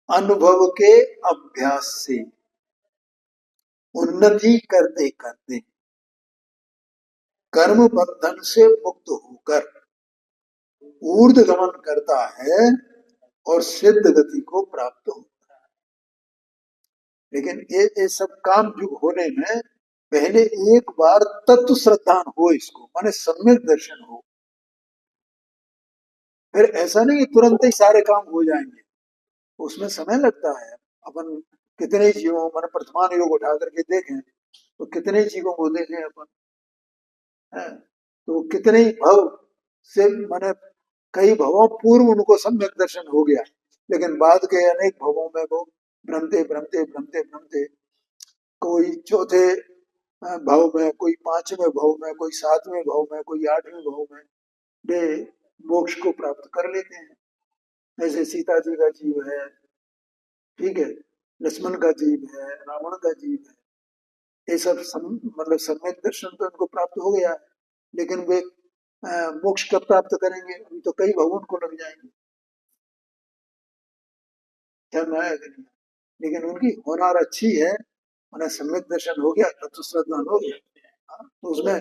अनुभव के अभ्यास से उन्नति करते करते कर्म बंधन से मुक्त होकर ऊर्ध गमन करता है और सिद्ध गति को प्राप्त होता है। लेकिन ये सब काम जो होने में पहले एक बार तत्व श्रद्धान हो, इसको माने सम्यक दर्शन हो, फिर ऐसा नहीं तुरंत ही सारे काम हो जाएंगे, उसमें समय लगता है। अपन कितने जीवों, मैंने प्रथमान योग उठा करके देखें तो कितने जीवों को देखें अपन, है? तो कितने ही भव से, मैंने कई भवों पूर्व उनको सम्यक दर्शन हो गया, लेकिन बाद के अनेक भवों में वो भ्रमते भ्रमते भ्रमते भ्रमते, कोई चौथे भाव में, कोई 5वें भाव में, कोई 7वें भाव में, कोई 8वें भाव में वे मोक्ष को प्राप्त कर लेते हैं। जैसे सीता जी का जीव है, ठीक है, लक्ष्मण का जीव है, रावण का जीव है, ये सब मतलब सम्यक दर्शन तो उनको प्राप्त हो गया है, लेकिन वे मोक्ष कब प्राप्त करेंगे? अभी तो कई भवन को लग जाएंगे, ध्यान में आया कि नहीं? लेकिन उनकी होनार अच्छी है, उन्हें सम्यक दर्शन हो गया, तत्व श्रद्धान हो गया। हाँ, तो उसमें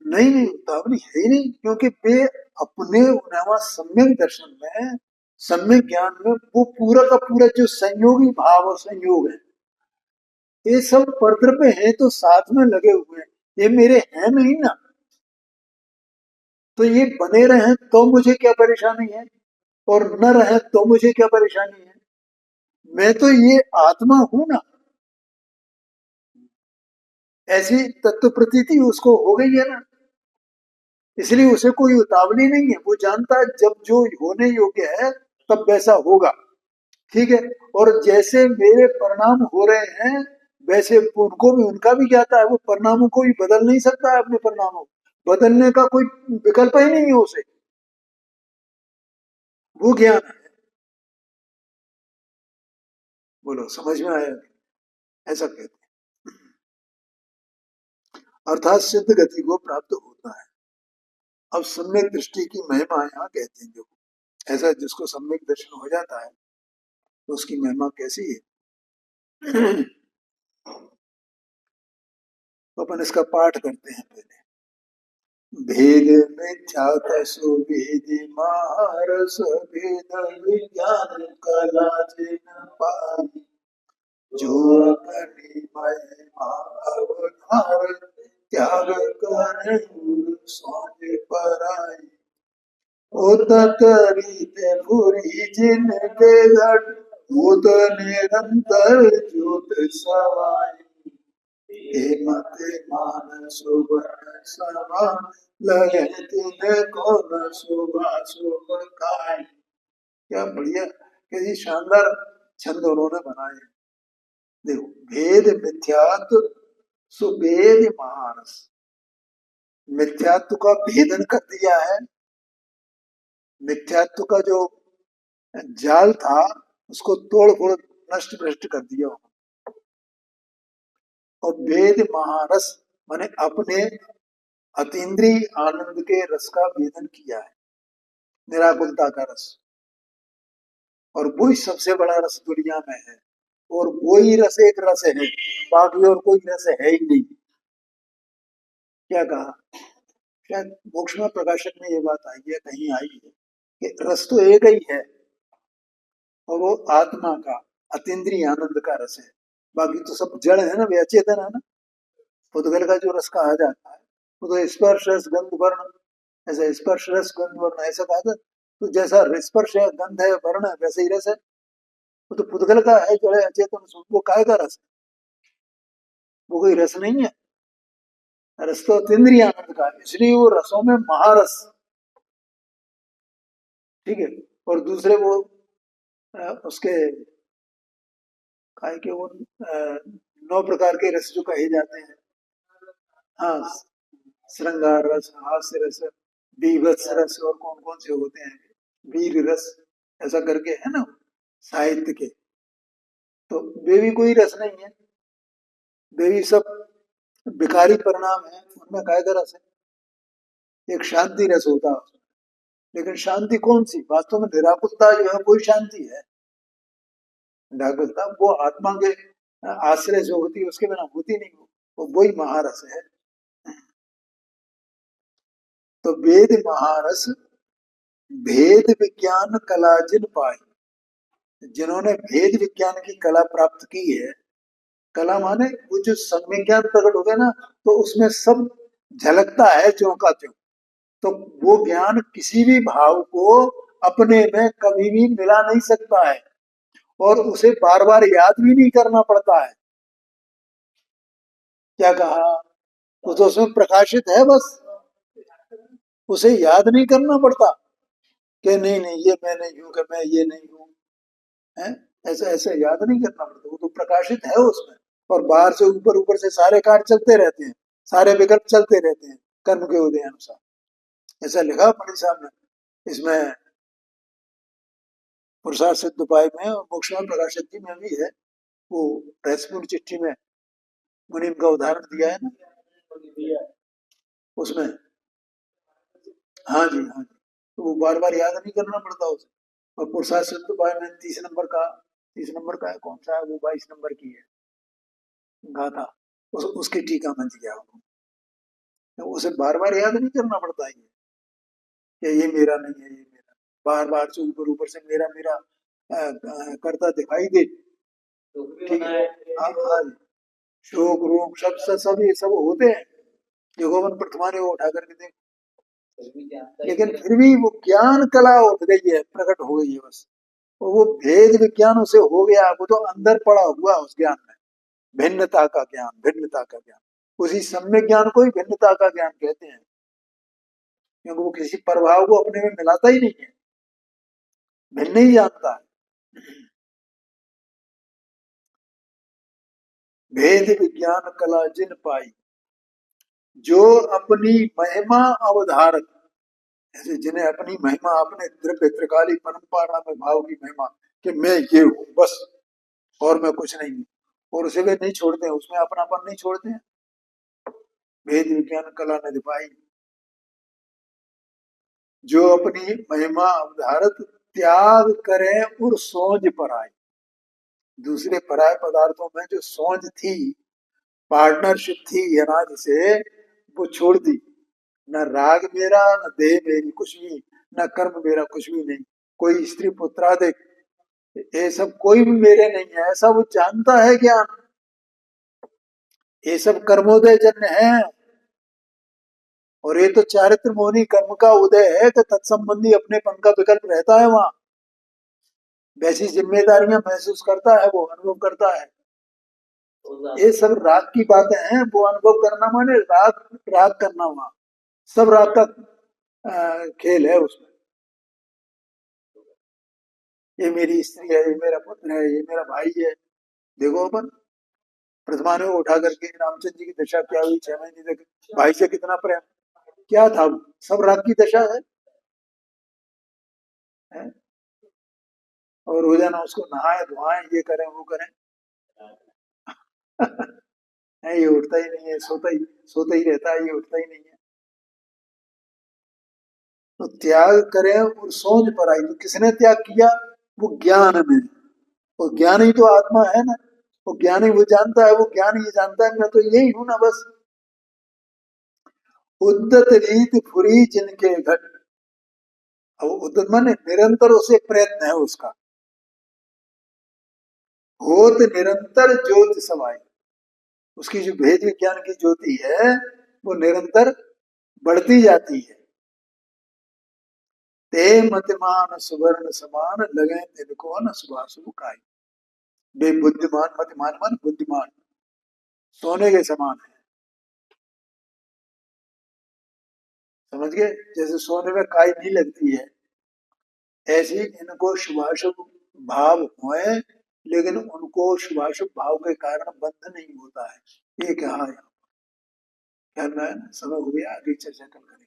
नहीं नहीं उतावली है ही नहीं, क्योंकि वे अपने वहाँ सम्यक दर्शन में, सम्यक ज्ञान में वो पूरा का पूरा जो संयोगी भाव और संयोग है, ये सब परतर पे है तो साथ में लगे हुए हैं, ये मेरे हैं नहीं ना, तो ये बने रहे तो मुझे क्या परेशानी है, और न रहे तो मुझे क्या परेशानी है, मैं तो ये आत्मा हूं ना। ऐसी तत्व प्रतीति उसको हो गई है ना, इसलिए उसे कोई उतावली नहीं है, वो जानता है जब जो होने योग्य है तब वैसा होगा, ठीक है। और जैसे मेरे परिणाम हो रहे हैं वैसे उनको भी, उनका भी ज्ञाता है, वो परिणामों को भी बदल नहीं सकता है, अपने परिणामों को बदलने का कोई विकल्प ही नहीं है उसे, वो ज्ञान है। बोलो समझ में आया? ऐसा कहते हैं, अर्थात सिद्ध गति को प्राप्त होता है। अब सम्यक दृष्टि की महिमा यहाँ कहते हैं, जो ऐसा जिसको सम्यक दर्शन हो जाता है तो उसकी महिमा कैसी है। तो अपन इसका पाठ करते हैं पहले। भेद मिथ्यात सुभेद मारस भेद विज्ञान कला जिन पाई, जो अपनी महिमा अवधार त्याग करे सोने पराई, उदत रीत बुरी जिन के घट उद निरंतर ज्योत सवाई, मत मान सुबह समा लगे तिन कौन सुबह सुबह काय। क्या बढ़िया, कैसी शानदार छंद उन्होंने बनाए। देखो, भेद मिथ्यात्व सुभेद महारस, मिथ्यात्व का भेदन कर दिया है, मिथ्यात्व का जो जाल था उसको तोड़ फोड़ नष्ट भ्रष्ट कर दिया, और वेद महारस माने अपने अतीन्द्रिय आनंद के रस का भेदन किया है, निराकुलता का रस, और वही सबसे बड़ा रस दुनिया में है, और वही रस एक रस है, बाकी और कोई रस है ही नहीं। क्या कहा? शायद मोक्ष में प्रकाशक में ये बात आई है, कहीं आई है कि रस तो एक ही है, और वो आत्मा का अतीन्द्रिय आनंद का रस है, बाकी तो सब जड़ है ना, वे अचेतन है ना। पुद्गल का जो रस कहा जाता है वो तो स्पर्श रस गंध वर्ण, ऐसा स्पर्श रस गंध वर्ण ऐसा कहा था, तो जैसा स्पर्श है गंध है वर्ण है वैसे ही रस है, वो तो पुद्गल का है जो है अचेतन, वो काय का रस है, वो कोई रस नहीं है, रस तो अतीन्द्रिय आनंद का है, इसलिए वो रसों में महारस, ठीक है। और दूसरे वो उसके काय के वो 9 प्रकार के रस जो कहे जाते हैं, हाँ, श्रृंगार रस, हास्य रस, बीभत्स रस, और कौन कौन से होते हैं, वीर रस, ऐसा करके है ना साहित्य के, तो वे भी कोई रस नहीं है, वे भी सब विकारी परिणाम है, उनमें कायदा रस है, एक शांति रस होता है, लेकिन शांति कौन सी? वास्तव में निराकुलता जो है कोई शांति है, निराकुलता वो आत्मा के आश्रय जो होती है उसके बिना होती नहीं, वो वही महारस है। तो वेद महारस भेद विज्ञान कला जिन पाई, जिन्होंने भेद विज्ञान की कला प्राप्त की है, कला माने वो जो संविज्ञान प्रकट हो गया ना, तो उसमें सब झलकता है ज्यों का त्यों, तो वो ज्ञान किसी भी भाव को अपने में कभी भी मिला नहीं सकता है, और उसे बार बार याद भी नहीं करना पड़ता है। क्या कहा? वो तो उसमें प्रकाशित है बस, उसे याद नहीं करना पड़ता कि नहीं नहीं ये मैं नहीं हूं, कि मैं ये नहीं हूं, है ऐसा ऐसा याद नहीं करना पड़ता, वो तो प्रकाशित है उसमें, और बाहर से ऊपर ऊपर से सारे कार्य चलते रहते हैं, सारे विकल्प चलते रहते हैं कर्म के उदय अनुसार, ऐसा लिखा अपने सामने इसमें। पुरुषार्थ सिद्ध उपाय में और मोक्ष में प्रकाश शक्ति में भी है। वो रहस्यपूर्ण चिट्ठी में मुनीम का उदाहरण दिया है ना उसमें। हाँ जी, हाँ जी। तो वो बार बार याद नहीं करना पड़ता उसे। और पुरुषार्थ सिद्ध उपाय में 30 नंबर का है, कौन सा है वो, 22 नंबर की है गाथा, उसकी टीका में दिया उन्होंने। तो उसे बार बार याद नहीं करना पड़ता है ये मेरा नहीं है, ये मेरा। बार बार से ऊपर ऊपर से मेरा मेरा करता दिखाई दे, ठीक है। हाँ हाँ जी। शोक रोग सब सब सब ये सब होते हैं, योगोवन प्रथमा ने वो उठा करके देख। लेकिन फिर भी वो ज्ञान कला उठ गई है, प्रकट हो गई है बस। और वो भेद विज्ञान उसे हो गया, वो तो अंदर पड़ा हुआ उस ज्ञान में। भिन्नता का ज्ञान, भिन्नता का ज्ञान, उसी सम्यक ज्ञान को ही भिन्नता का ज्ञान कहते हैं, क्योंकि वो किसी प्रभाव को अपने में मिलाता ही नहीं है, भिन्न ही जानता है। भेद विज्ञान कला जिन पाई, जो अपनी महिमा अवधारक, ऐसे जिन्हें अपनी महिमा, अपने द्रव्य त्रिकाली परंपरा में भाव की महिमा, कि मैं ये हूं बस और मैं कुछ नहीं हूं, और उसे वे नहीं छोड़ते हैं, उसमें अपनापन नहीं छोड़ते हैं। भेद विज्ञान कला न दिपाई, जो अपनी महिमा अवधारक त्याग करें और सोच पर आए। दूसरे पराय पदार्थों में जो सोच थी, पार्टनरशिप थी अनाज से, वो छोड़ दी। न राग मेरा, न देह मेरी, कुछ भी, न कर्म मेरा, कुछ भी नहीं। कोई स्त्री पुत्रादिक ये सब कोई भी मेरे नहीं है, ऐसा वो जानता है ज्ञान। ये सब कर्मोदय जन्य है, और ये तो चारित्र मोहनी कर्म का उदय है कि तत्संबंधी अपनेपन का विकल्प रहता है वहां। वैसी जिम्मेदारियां महसूस करता है, वो अनुभव करता है। ये सब राग की बातें हैं, वो अनुभव करना माने राग, राग करना वहां सब राग का खेल है उसमें। ये मेरी स्त्री है, ये मेरा पुत्र है, ये मेरा भाई है। देखो अपन प्रतिमा ने उठा करके रामचंद्र जी की दशा क्या हुई, 6 महीने तक भाई से कितना प्रेम, क्या था वो, सब राग की दशा है? और रोजाना उसको नहाए धुआए, ये करें वो करें। है, ये उठता ही नहीं है, सोता ही रहता है, ये उठता ही नहीं है। तो त्याग करें और सोच पर आई, तो किसने त्याग किया? वो ज्ञान में। वो ज्ञान ही तो आत्मा है ना, वो ज्ञान ही वो जानता है, वो ज्ञान ही जानता है मैं तो यही हूं ना बस। उद्दत रीत फुरी जिनके घट, अब उद्दत माने निरंतर उसे प्रयत्न है उसका, होत निरंतर ज्योति समाई। उसकी जो भेद विज्ञान की ज्योति है, वो निरंतर बढ़ती जाती है। ते मतिमान सुवर्ण समान, लगे तिनको न सुभाषु खाई। बे बुद्धिमान, मतिमान मन बुद्धिमान, सोने के समान है। समझ गए? जैसे सोने में काई नहीं लगती है, ऐसे इनको शुभाशुभ भाव हुए, लेकिन उनको शुभाशुभ भाव के कारण बंध नहीं होता है। ये कहा है, कहना है ना, समय हो गया, आगे चर्चा कल करेंगे।